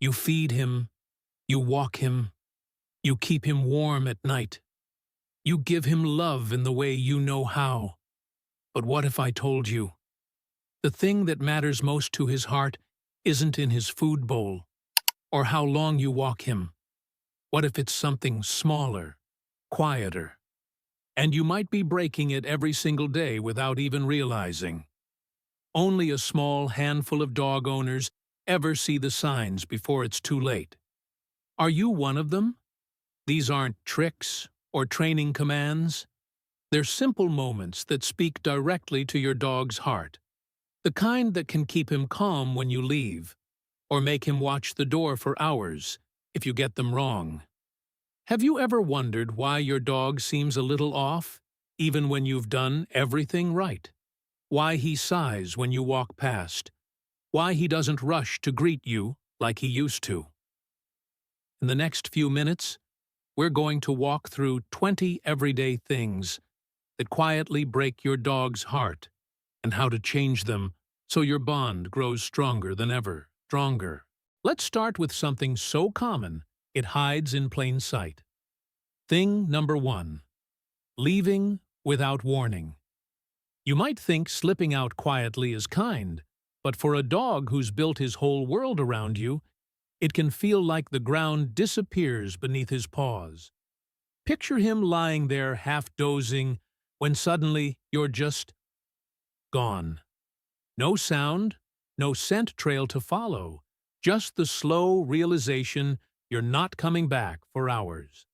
You feed him, you walk him, you keep him warm at night. You give him love in the way you know how. But what if I told you? The thing that matters most to his heart isn't in his food bowl, or how long you walk him. What if it's something smaller, quieter? And you might be breaking it every single day without even realizing. Only a small handful of dog owners ever see the signs before it's too late. Are you one of them? These aren't tricks or training commands. They're simple moments that speak directly to your dog's heart. The kind that can keep him calm when you leave, or make him watch the door for hours if you get them wrong. Have you ever wondered why your dog seems a little off, even when you've done everything right? Why he sighs when you walk past? Why he doesn't rush to greet you like he used to? In the next few minutes, we're going to walk through 20 everyday things that quietly break your dog's heart and how to change them so your bond grows stronger than ever. Stronger. Let's start with something so common it hides in plain sight. Thing number 1. Leaving without warning. You might think slipping out quietly is kind, but for a dog who's built his whole world around you, it can feel like the ground disappears beneath his paws. Picture him lying there half-dozing when suddenly you're just gone. No sound, no scent trail to follow, just the slow realization you're not coming back for hours.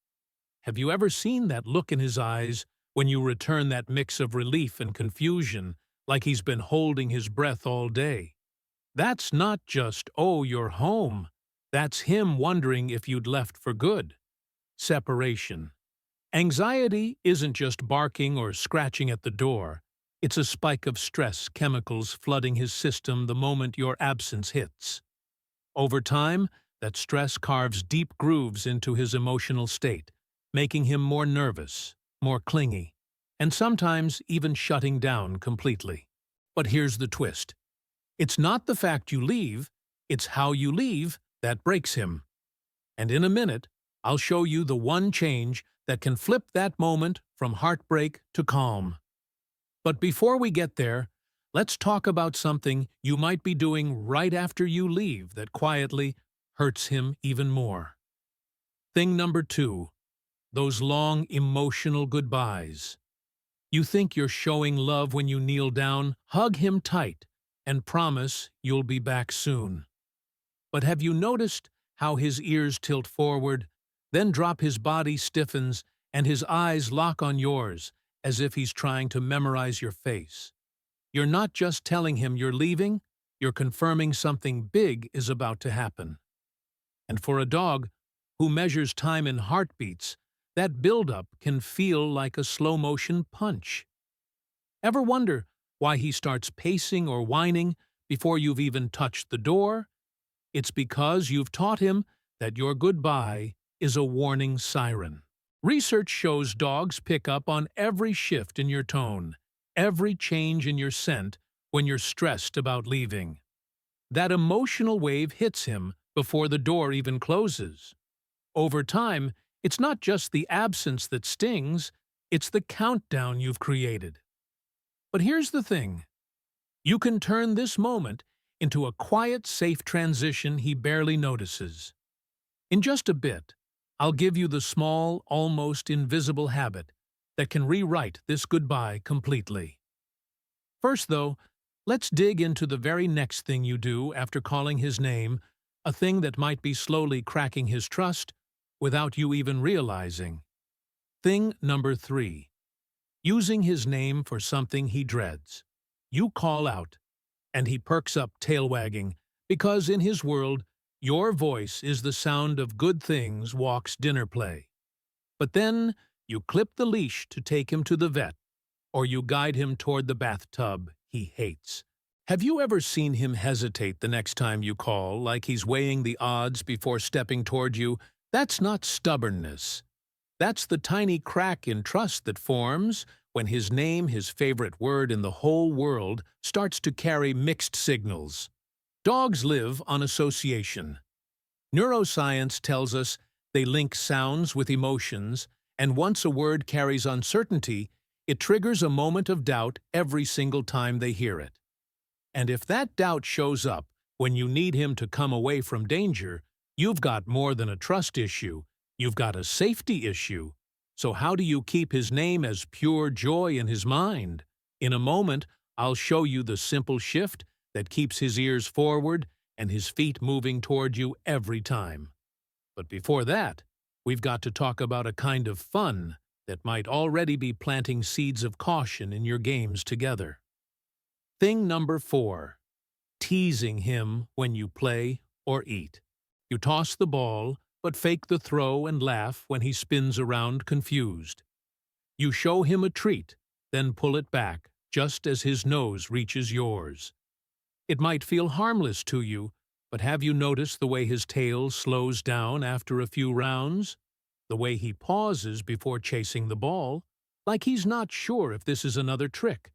Have you ever seen that look in his eyes when you return that mix of relief and confusion, like he's been holding his breath all day? That's not just, "Oh, you're home." That's him wondering if you'd left for good. Separation. Anxiety isn't just barking or scratching at the door. It's a spike of stress chemicals flooding his system the moment your absence hits. Over time, that stress carves deep grooves into his emotional state, making him more nervous, more clingy, and sometimes even shutting down completely. But here's the twist. It's not the fact you leave, it's how you leave that breaks him. And in a minute, I'll show you the one change that can flip that moment from heartbreak to calm. But before we get there, let's talk about something you might be doing right after you leave that quietly hurts him even more. Thing number 2. Those long emotional goodbyes. You think you're showing love when you kneel down, hug him tight, and promise you'll be back soon. But have you noticed how his ears tilt forward, then drop, his body stiffens, and his eyes lock on yours, as if he's trying to memorize your face? You're not just telling him you're leaving, you're confirming something big is about to happen. And for a dog who measures time in heartbeats, that buildup can feel like a slow-motion punch. Ever wonder why he starts pacing or whining before you've even touched the door? It's because you've taught him that your goodbye is a warning siren. Research shows dogs pick up on every shift in your tone, every change in your scent when you're stressed about leaving. That emotional wave hits him before the door even closes. Over time, it's not just the absence that stings, it's the countdown you've created. But here's the thing. You can turn this moment into a quiet, safe transition he barely notices. In just a bit, I'll give you the small, almost invisible habit that can rewrite this goodbye completely. First, though, let's dig into the very next thing you do after calling his name, a thing that might be slowly cracking his trust without you even realizing. Thing number 3. Using his name for something he dreads. You call out, and he perks up, tail wagging, because in his world, your voice is the sound of good things, walks, dinner, play. But then you clip the leash to take him to the vet, or you guide him toward the bathtub he hates. Have you ever seen him hesitate the next time you call, like he's weighing the odds before stepping toward you? That's not stubbornness. That's the tiny crack in trust that forms when his name, his favorite word in the whole world, starts to carry mixed signals. Dogs live on association. Neuroscience tells us they link sounds with emotions, and once a word carries uncertainty, it triggers a moment of doubt every single time they hear it. And if that doubt shows up when you need him to come away from danger, you've got more than a trust issue, you've got a safety issue. So how do you keep his name as pure joy in his mind? In a moment, I'll show you the simple shift that keeps his ears forward and his feet moving toward you every time. But before that, we've got to talk about a kind of fun that might already be planting seeds of caution in your games together. Thing number 4. Teasing him when you play or eat. You toss the ball, but fake the throw and laugh when he spins around confused. You show him a treat, then pull it back, just as his nose reaches yours. It might feel harmless to you, but have you noticed the way his tail slows down after a few rounds? The way he pauses before chasing the ball, like he's not sure if this is another trick.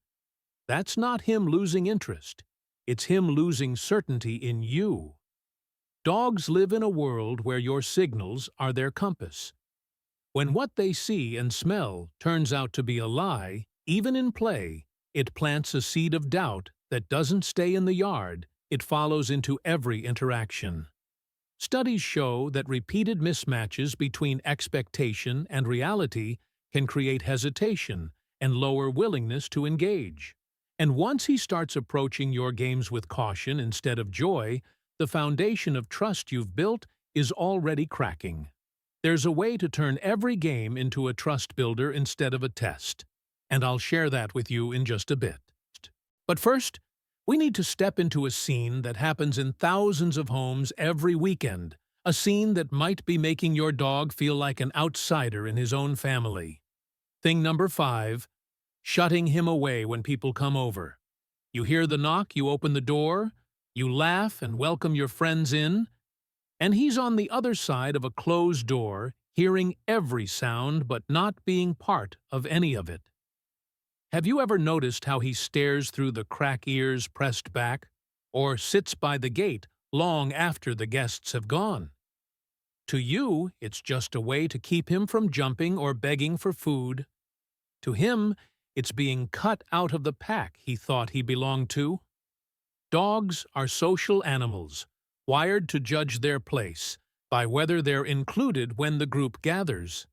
That's not him losing interest. It's him losing certainty in you. Dogs live in a world where your signals are their compass. When what they see and smell turns out to be a lie, even in play, it plants a seed of doubt that doesn't stay in the yard, it follows into every interaction. Studies show that repeated mismatches between expectation and reality can create hesitation and lower willingness to engage. And once he starts approaching your games with caution instead of joy, the foundation of trust you've built is already cracking. There's a way to turn every game into a trust builder instead of a test, and I'll share that with you in just a bit. But first, we need to step into a scene that happens in thousands of homes every weekend, a scene that might be making your dog feel like an outsider in his own family. Thing number 5. Shutting him away when people come over. You hear the knock, you open the door, you laugh and welcome your friends in, and he's on the other side of a closed door, hearing every sound but not being part of any of it. Have you ever noticed how he stares through the crack ears pressed back, or sits by the gate long after the guests have gone? To you, it's just a way to keep him from jumping or begging for food. To him, it's being cut out of the pack he thought he belonged to. Dogs are social animals, wired to judge their place by whether they're included when the group gathers.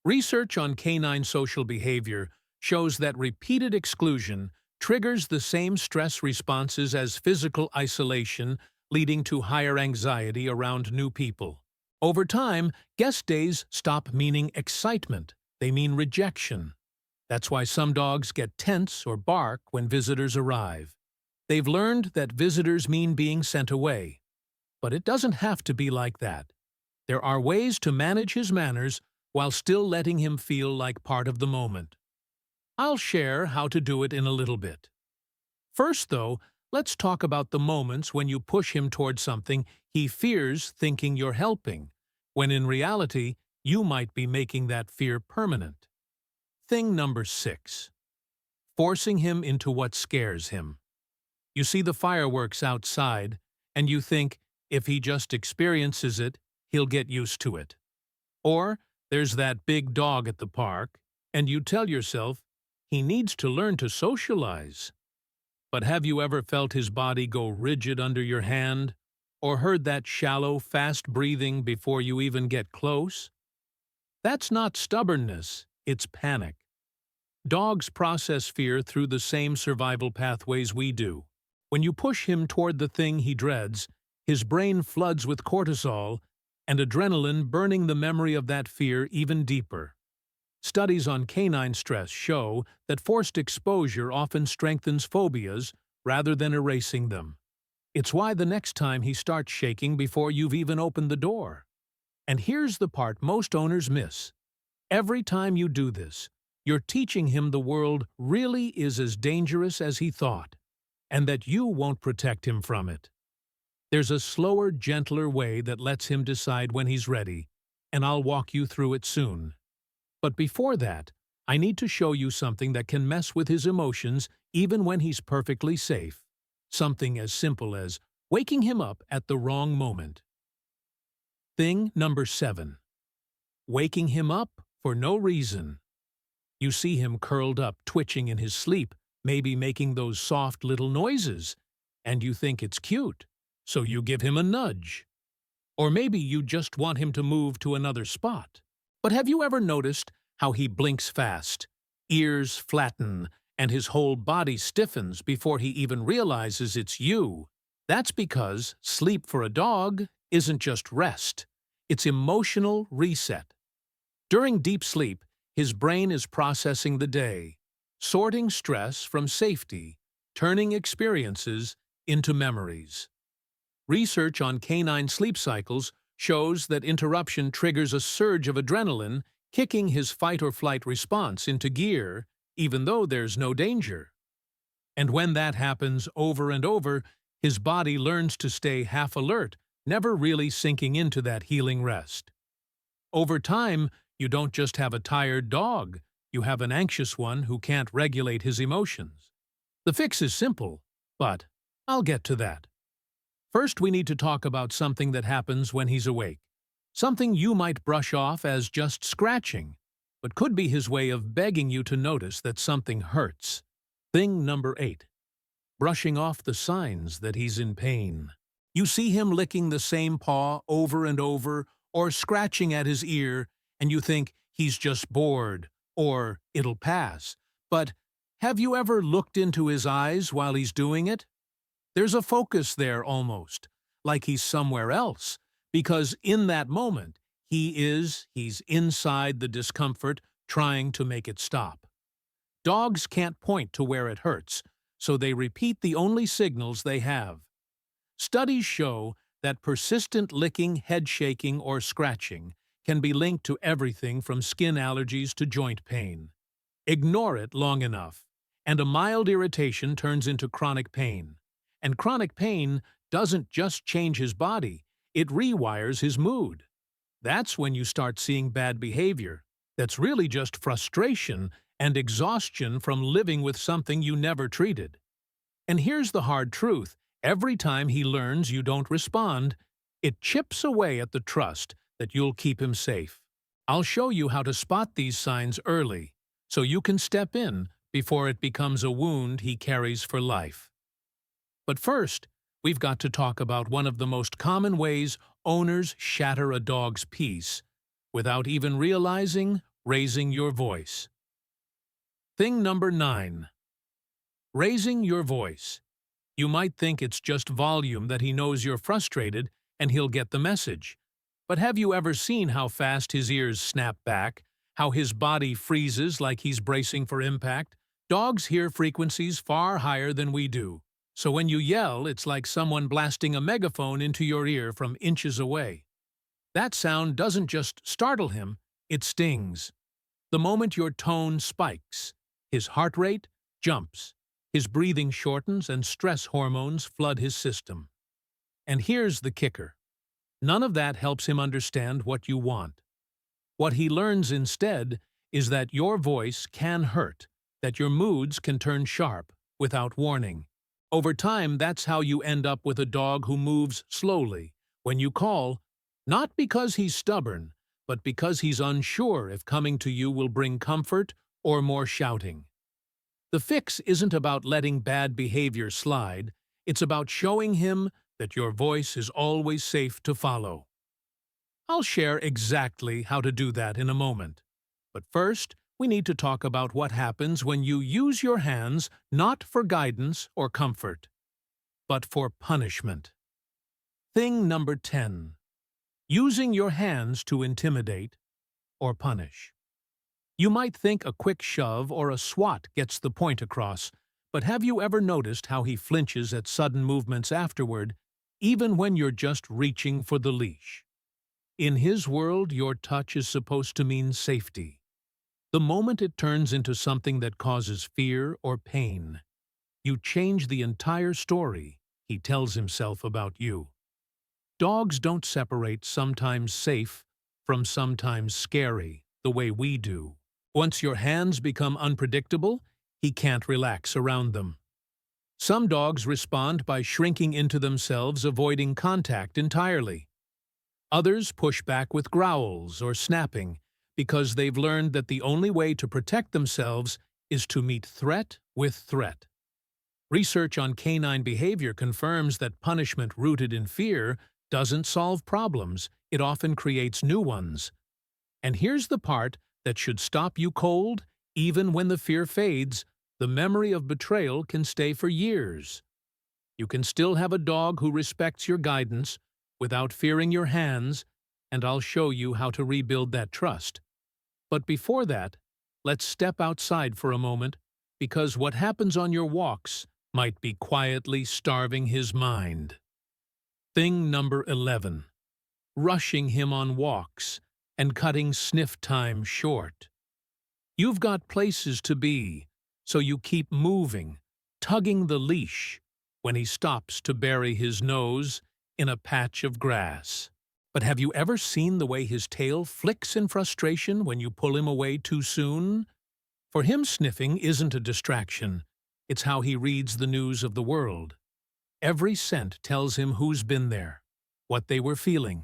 Research on canine social behavior shows that repeated exclusion triggers the same stress responses as physical isolation, leading to higher anxiety around new people. Over time, guest days stop meaning excitement, they mean rejection. That's why some dogs get tense or bark when visitors arrive. They've learned that visitors mean being sent away. But it doesn't have to be like that. There are ways to manage his manners while still letting him feel like part of the moment. I'll share how to do it in a little bit. First, though, let's talk about the moments when you push him toward something he fears thinking you're helping, when in reality, you might be making that fear permanent. Thing number 6. Forcing him into what scares him. You see the fireworks outside, and you think, if he just experiences it, he'll get used to it. Or, there's that big dog at the park, and you tell yourself, he needs to learn to socialize. But have you ever felt his body go rigid under your hand, or heard that shallow, fast breathing before you even get close? That's not stubbornness, it's panic. Dogs process fear through the same survival pathways we do. When you push him toward the thing he dreads, his brain floods with cortisol and adrenaline, burning the memory of that fear even deeper. Studies on canine stress show that forced exposure often strengthens phobias rather than erasing them. It's why the next time he starts shaking before you've even opened the door. And here's the part most owners miss. Every time you do this, you're teaching him the world really is as dangerous as he thought, and that you won't protect him from it. There's a slower, gentler way that lets him decide when he's ready, and I'll walk you through it soon. But before that, I need to show you something that can mess with his emotions even when he's perfectly safe. Something as simple as waking him up at the wrong moment. Thing number 7. Waking him up for no reason. You see him curled up, twitching in his sleep, maybe making those soft little noises, and you think it's cute, so you give him a nudge. Or maybe you just want him to move to another spot. But have you ever noticed how he blinks fast, ears flatten, and his whole body stiffens before he even realizes it's you? That's because sleep for a dog isn't just rest, it's emotional reset. During deep sleep, his brain is processing the day, sorting stress from safety, turning experiences into memories. Research on canine sleep cycles shows that interruption triggers a surge of adrenaline, kicking his fight-or-flight response into gear, even though there's no danger. And when that happens over and over, his body learns to stay half alert, never really sinking into that healing rest. Over time, you don't just have a tired dog, you have an anxious one who can't regulate his emotions. The fix is simple, but I'll get to that. First, we need to talk about something that happens when he's awake. Something you might brush off as just scratching, but could be his way of begging you to notice that something hurts. Thing number 8. Brushing off the signs that he's in pain. You see him licking the same paw over and over, or scratching at his ear, and you think he's just bored, or it'll pass. But have you ever looked into his eyes while he's doing it? There's a focus there almost, like he's somewhere else, because in that moment, he's inside the discomfort, trying to make it stop. Dogs can't point to where it hurts, so they repeat the only signals they have. Studies show that persistent licking, head shaking, or scratching can be linked to everything from skin allergies to joint pain. Ignore it long enough, and a mild irritation turns into chronic pain. And chronic pain doesn't just change his body, it rewires his mood. That's when you start seeing bad behavior. That's really just frustration and exhaustion from living with something you never treated. And here's the hard truth. Every time he learns you don't respond, it chips away at the trust that you'll keep him safe. I'll show you how to spot these signs early, so you can step in before it becomes a wound he carries for life. But first, we've got to talk about one of the most common ways owners shatter a dog's peace, without even realizing, raising your voice. Thing number 9. Raising your voice. You might think it's just volume that he knows you're frustrated and he'll get the message. But have you ever seen how fast his ears snap back, how his body freezes like he's bracing for impact? Dogs hear frequencies far higher than we do. So when you yell, it's like someone blasting a megaphone into your ear from inches away. That sound doesn't just startle him, it stings. The moment your tone spikes, his heart rate jumps, his breathing shortens, and stress hormones flood his system. And here's the kicker. None of that helps him understand what you want. What he learns instead is that your voice can hurt, that your moods can turn sharp without warning. Over time, that's how you end up with a dog who moves slowly when you call, not because he's stubborn, but because he's unsure if coming to you will bring comfort or more shouting. The fix isn't about letting bad behavior slide, it's about showing him that your voice is always safe to follow. I'll share exactly how to do that in a moment. But first, we need to talk about what happens when you use your hands not for guidance or comfort, but for punishment. Thing number 10. Using your hands to intimidate or punish. You might think a quick shove or a swat gets the point across, but have you ever noticed how he flinches at sudden movements afterward, even when you're just reaching for the leash? In his world, your touch is supposed to mean safety. The moment it turns into something that causes fear or pain, you change the entire story he tells himself about you. Dogs don't separate sometimes safe from sometimes scary the way we do. Once your hands become unpredictable, he can't relax around them. Some dogs respond by shrinking into themselves, avoiding contact entirely. Others push back with growls or snapping because they've learned that the only way to protect themselves is to meet threat with threat. Research on canine behavior confirms that punishment rooted in fear doesn't solve problems, it often creates new ones. And here's the part that should stop you cold. Even when the fear fades, the memory of betrayal can stay for years. You can still have a dog who respects your guidance without fearing your hands, and I'll show you how to rebuild that trust. But before that, let's step outside for a moment, because what happens on your walks might be quietly starving his mind. Thing number 11. Rushing him on walks and cutting sniff time short. You've got places to be, so you keep moving, tugging the leash when he stops to bury his nose in a patch of grass. But have you ever seen the way his tail flicks in frustration when you pull him away too soon? For him, sniffing isn't a distraction. It's how he reads the news of the world. Every scent tells him who's been there, what they were feeling,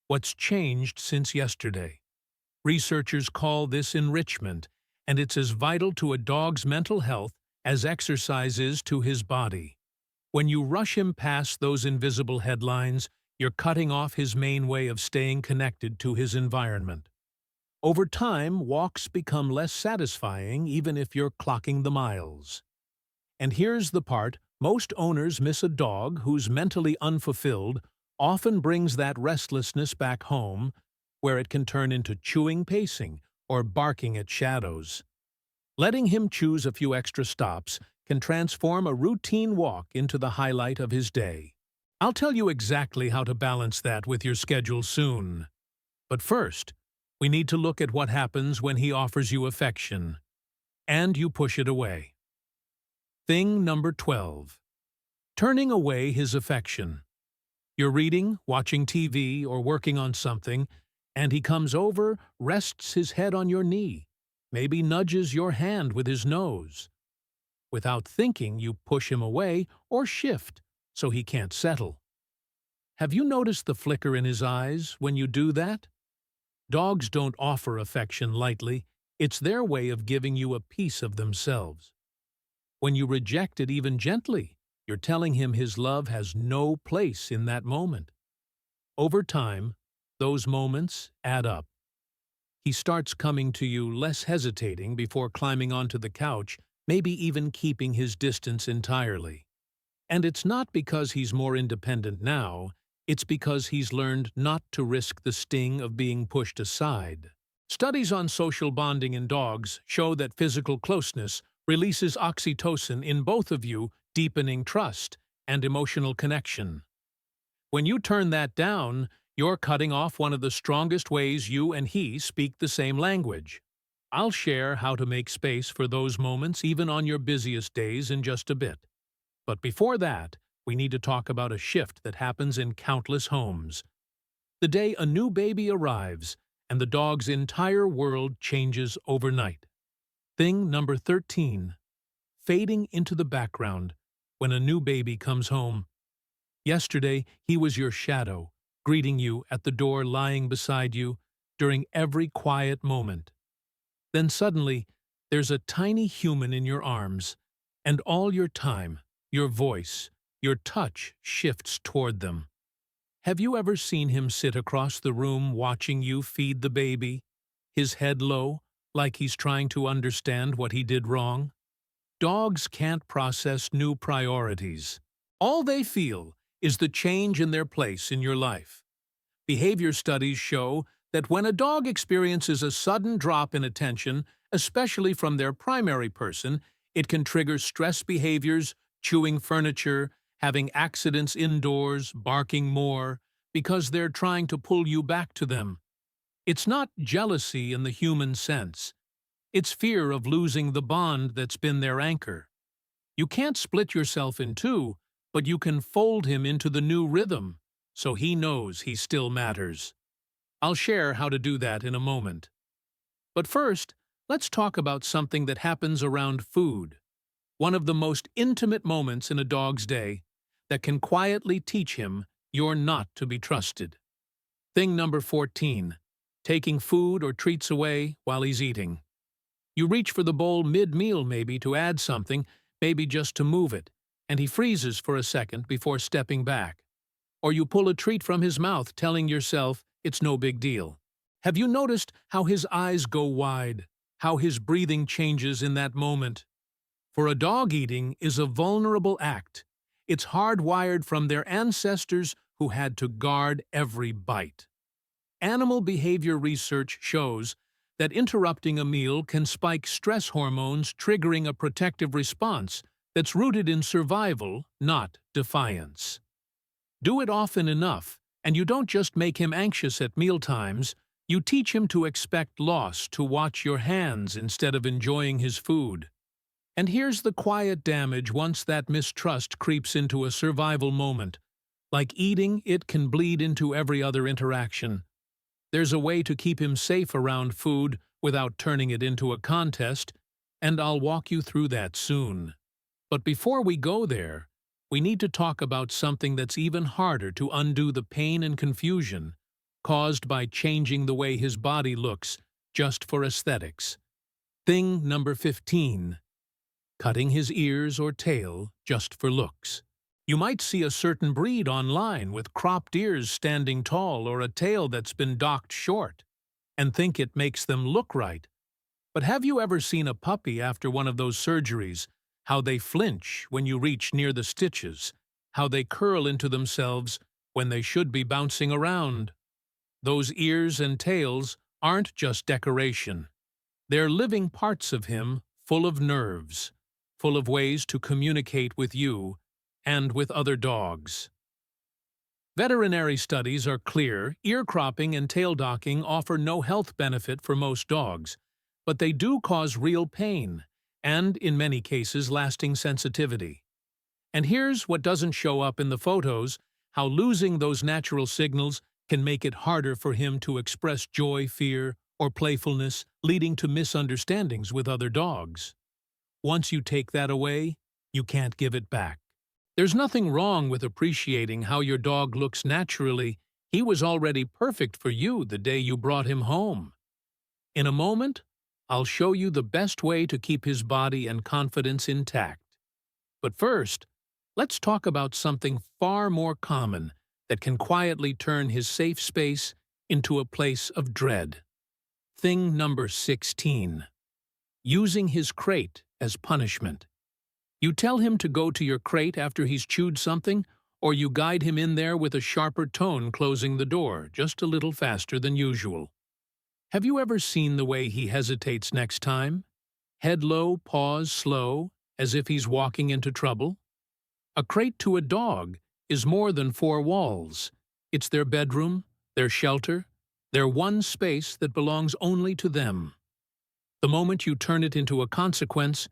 what's changed since yesterday. Researchers call this enrichment, and it's as vital to a dog's mental health as exercise is to his body. When you rush him past those invisible headlines, you're cutting off his main way of staying connected to his environment. Over time, walks become less satisfying even if you're clocking the miles. And here's the part: most owners miss a dog who's mentally unfulfilled, often brings that restlessness back home, where it can turn into chewing pacing or barking at shadows. Letting him choose a few extra stops can transform a routine walk into the highlight of his day. I'll tell you exactly how to balance that with your schedule soon. But first, we need to look at what happens when he offers you affection, and you push it away. Thing number 12. Turning away his affection. You're reading, watching TV, or working on something, and he comes over, rests his head on your knee, maybe nudges your hand with his nose. Without thinking, you push him away or shift so he can't settle. Have you noticed the flicker in his eyes when you do that? Dogs don't offer affection lightly. It's their way of giving you a piece of themselves. When you reject it even gently, you're telling him his love has no place in that moment. Over time, those moments add up. He starts coming to you less hesitating before climbing onto the couch, maybe even keeping his distance entirely. And it's not because he's more independent now, it's because he's learned not to risk the sting of being pushed aside. Studies on social bonding in dogs show that physical closeness releases oxytocin in both of you, deepening trust and emotional connection. When you turn that down, you're cutting off one of the strongest ways you and he speak the same language. I'll share how to make space for those moments even on your busiest days in just a bit. But before that, we need to talk about a shift that happens in countless homes. The day a new baby arrives and the dog's entire world changes overnight. Thing number 13. Fading into the background when a new baby comes home. Yesterday, he was your shadow, greeting you at the door, lying beside you during every quiet moment. Then suddenly, there's a tiny human in your arms, and all your time, your voice, your touch shifts toward them. Have you ever seen him sit across the room watching you feed the baby, his head low, like he's trying to understand what he did wrong? Dogs can't process new priorities. All they feel is the change in their place in your life. Behavior studies show that when a dog experiences a sudden drop in attention, especially from their primary person, it can trigger stress behaviors, chewing furniture, having accidents indoors, barking more, because they're trying to pull you back to them. It's not jealousy in the human sense. It's fear of losing the bond that's been their anchor. You can't split yourself in two, but you can fold him into the new rhythm, so he knows he still matters. I'll share how to do that in a moment. But first, let's talk about something that happens around food. One of the most intimate moments in a dog's day that can quietly teach him you're not to be trusted. Thing number 14. Taking food or treats away while he's eating. You reach for the bowl mid-meal maybe to add something, maybe just to move it, and he freezes for a second before stepping back. Or you pull a treat from his mouth telling yourself it's no big deal. Have you noticed how his eyes go wide, how his breathing changes in that moment? For a dog, eating is a vulnerable act. It's hardwired from their ancestors who had to guard every bite. Animal behavior research shows that interrupting a meal can spike stress hormones, triggering a protective response that's rooted in survival, not defiance. Do it often enough, and you don't just make him anxious at mealtimes, you teach him to expect loss, to watch your hands instead of enjoying his food. And here's the quiet damage once that mistrust creeps into a survival moment. Like eating, it can bleed into every other interaction. There's a way to keep him safe around food without turning it into a contest, and I'll walk you through that soon. But before we go there, we need to talk about something that's even harder to undo: the pain and confusion caused by changing the way his body looks just for aesthetics. Thing number 15. Cutting his ears or tail just for looks. You might see a certain breed online with cropped ears standing tall or a tail that's been docked short, and think it makes them look right. But have you ever seen a puppy after one of those surgeries? How they flinch when you reach near the stitches, how they curl into themselves when they should be bouncing around. Those ears and tails aren't just decoration. They're living parts of him, full of nerves, full of ways to communicate with you and with other dogs. Veterinary studies are clear: ear cropping and tail docking offer no health benefit for most dogs, but they do cause real pain and, in many cases, lasting sensitivity. And here's what doesn't show up in the photos: how losing those natural signals can make it harder for him to express joy, fear, or playfulness, leading to misunderstandings with other dogs. Once you take that away, you can't give it back. There's nothing wrong with appreciating how your dog looks naturally. He was already perfect for you the day you brought him home. In a moment, I'll show you the best way to keep his body and confidence intact. But first, let's talk about something far more common that can quietly turn his safe space into a place of dread. Thing number 16. Using his crate as punishment. You tell him to go to your crate after he's chewed something, or you guide him in there with a sharper tone, closing the door just a little faster than usual. Have you ever seen the way he hesitates next time? Head low, paws slow, as if he's walking into trouble. A crate to a dog is more than four walls. It's their bedroom, their shelter, their one space that belongs only to them. The moment you turn it into a consequence,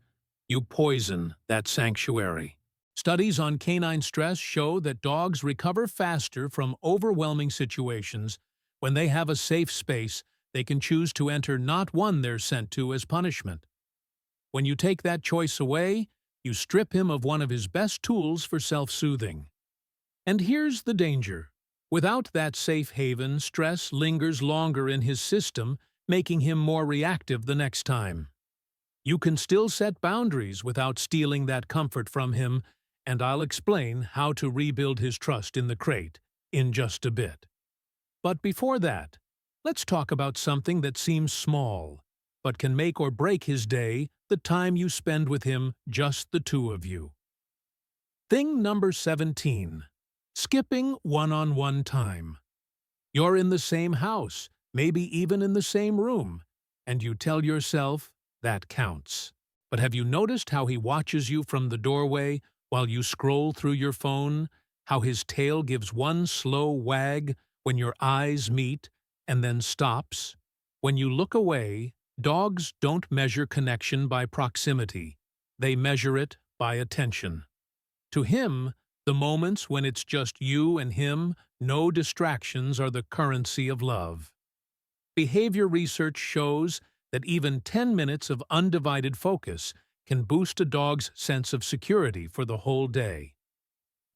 you poison that sanctuary. Studies on canine stress show that dogs recover faster from overwhelming situations when they have a safe space they can choose to enter, not one they're sent to as punishment. When you take that choice away, you strip him of one of his best tools for self-soothing. And here's the danger. Without that safe haven, stress lingers longer in his system, making him more reactive the next time. You can still set boundaries without stealing that comfort from him, and I'll explain how to rebuild his trust in the crate in just a bit. But before that, let's talk about something that seems small, but can make or break his day: the time you spend with him, just the two of you. Thing number 17. Skipping one-on-one time. You're in the same house, maybe even in the same room, and you tell yourself that counts. But have you noticed how he watches you from the doorway while you scroll through your phone? How his tail gives one slow wag when your eyes meet and then stops? When you look away, dogs don't measure connection by proximity. They measure it by attention. To him, the moments when it's just you and him, no distractions, are the currency of love. Behavior research shows that even 10 minutes of undivided focus can boost a dog's sense of security for the whole day.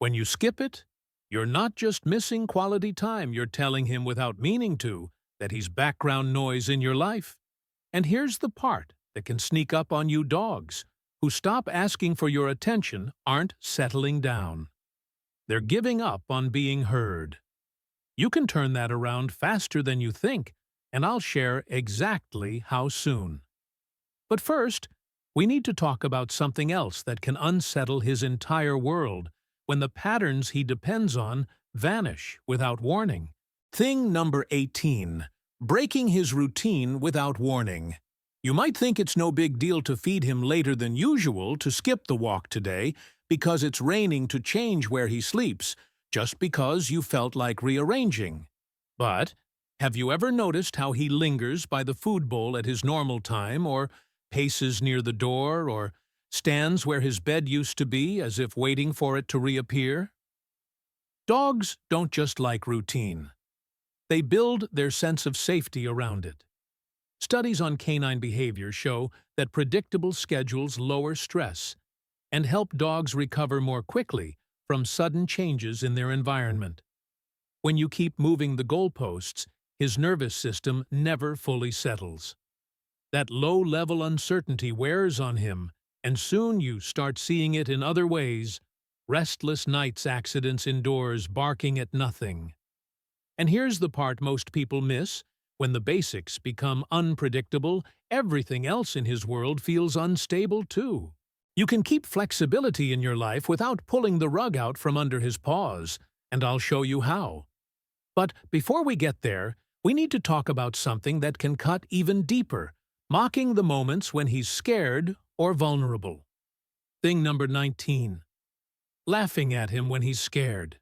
When you skip it, You're not just missing quality time, you're telling him without meaning to that he's background noise in your life. And here's the part that can sneak up on you dogs who stop asking for your attention aren't settling down. They're giving up on being heard. You can turn that around faster than you think, and I'll share exactly how soon. But first, we need to talk about something else that can unsettle his entire world when the patterns he depends on vanish without warning. Thing number 18. Breaking his routine without warning. You might think it's no big deal to feed him later than usual to skip the walk today because it's raining to change where he sleeps, just because you felt like rearranging. But have you ever noticed how he lingers by the food bowl at his normal time, or paces near the door, or stands where his bed used to be as if waiting for it to reappear? Dogs don't just like routine. They build their sense of safety around it. Studies on canine behavior show that predictable schedules lower stress and help dogs recover more quickly from sudden changes in their environment. When you keep moving the goalposts, his nervous system never fully settles. That low-level uncertainty wears on him, and soon you start seeing it in other ways: restless nights, accidents indoors, barking at nothing. And here's the part most people miss: when the basics become unpredictable, everything else in his world feels unstable too. You can keep flexibility in your life without pulling the rug out from under his paws, and I'll show you how. But before we get there, we need to talk about something that can cut even deeper: mocking the moments when he's scared or vulnerable. Thing number 19. Laughing at him when he's scared.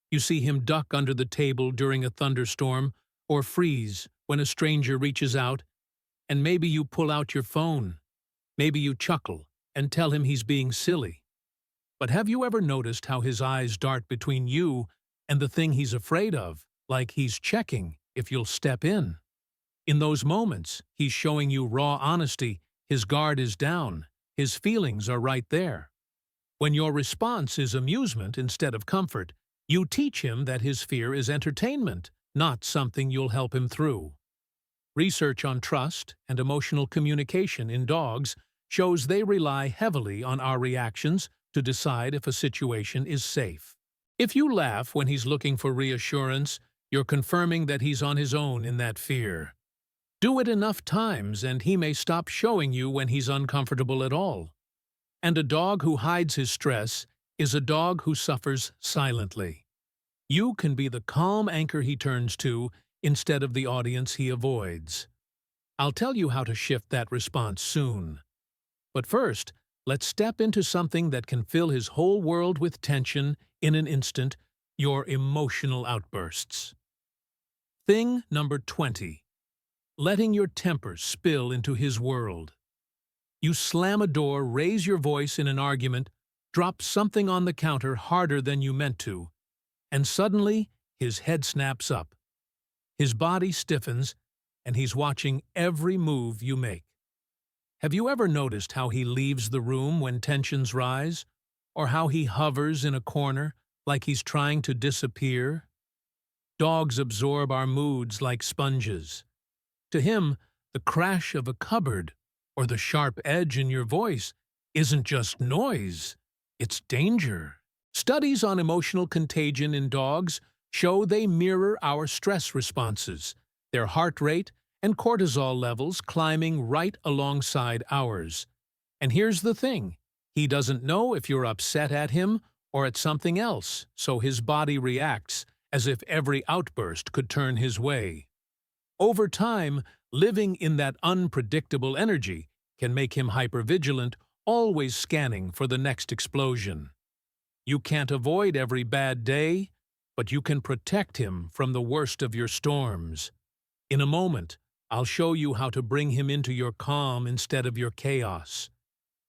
You see him duck under the table during a thunderstorm, or freeze when a stranger reaches out, and maybe you pull out your phone. Maybe you chuckle and tell him he's being silly. But have you ever noticed how his eyes dart between you and the thing he's afraid of, like he's checking if you'll step in? In those moments, he's showing you raw honesty. His guard is down. His feelings are right there. When your response is amusement instead of comfort, you teach him that his fear is entertainment, not something you'll help him through. Research on trust and emotional communication in dogs shows they rely heavily on our reactions to decide if a situation is safe. If you laugh when he's looking for reassurance, you're confirming that he's on his own in that fear. Do it enough times and he may stop showing you when he's uncomfortable at all. And a dog who hides his stress is a dog who suffers silently. You can be the calm anchor he turns to instead of the audience he avoids. I'll tell you how to shift that response soon. But first, let's step into something that can fill his whole world with tension in an instant: your emotional outbursts. Thing number 20. Letting your temper spill into his world. You slam a door, raise your voice in an argument, drop something on the counter harder than you meant to, and suddenly his head snaps up. His body stiffens, and he's watching every move you make. Have you ever noticed how he leaves the room when tensions rise, or how he hovers in a corner like he's trying to disappear? Dogs absorb our moods like sponges. To him, the crash of a cupboard or the sharp edge in your voice isn't just noise, it's danger. Studies on emotional contagion in dogs show they mirror our stress responses, their heart rate and cortisol levels climbing right alongside ours. And here's the thing: he doesn't know if you're upset at him or at something else, so his body reacts as if every outburst could turn his way. Over time, living in that unpredictable energy can make him hypervigilant, always scanning for the next explosion. You can't avoid every bad day, but you can protect him from the worst of your storms. In a moment, I'll show you how to bring him into your calm instead of your chaos.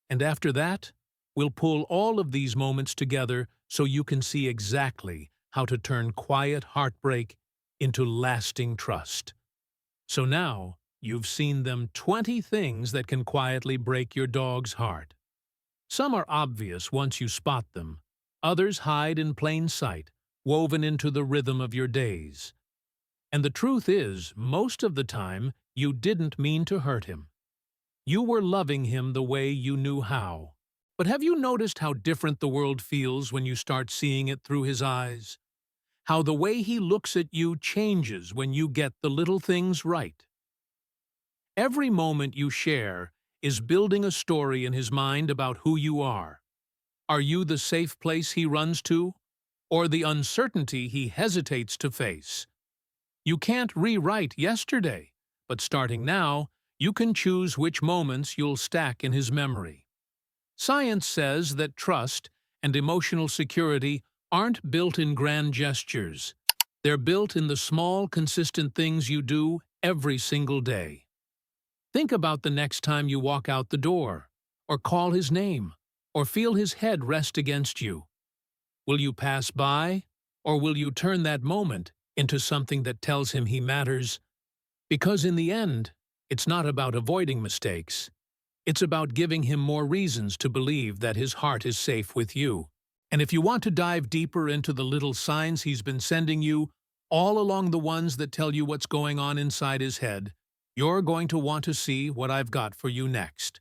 And after that, we'll pull all of these moments together so you can see exactly how to turn quiet heartbreak into lasting trust. So now, you've seen them 20 things that can quietly break your dog's heart. Some are obvious once you spot them. Others hide in plain sight, woven into the rhythm of your days. And the truth is, most of the time, you didn't mean to hurt him. You were loving him the way you knew how. But have you noticed how different the world feels when you start seeing it through his eyes? How the way he looks at you changes when you get the little things right. Every moment you share is building a story in his mind about who you are. Are you the safe place he runs to, or the uncertainty he hesitates to face? You can't rewrite yesterday, but starting now, you can choose which moments you'll stack in his memory. Science says that trust and emotional security aren't built in grand gestures. They're built in the small, consistent things you do every single day. Think about the next time you walk out the door, or call his name, or feel his head rest against you. Will you pass by, or will you turn that moment into something that tells him he matters? Because in the end, it's not about avoiding mistakes. It's about giving him more reasons to believe that his heart is safe with you. And if you want to dive deeper into the little signs he's been sending you, all along the ones that tell you what's going on inside his head, you're going to want to see what I've got for you next.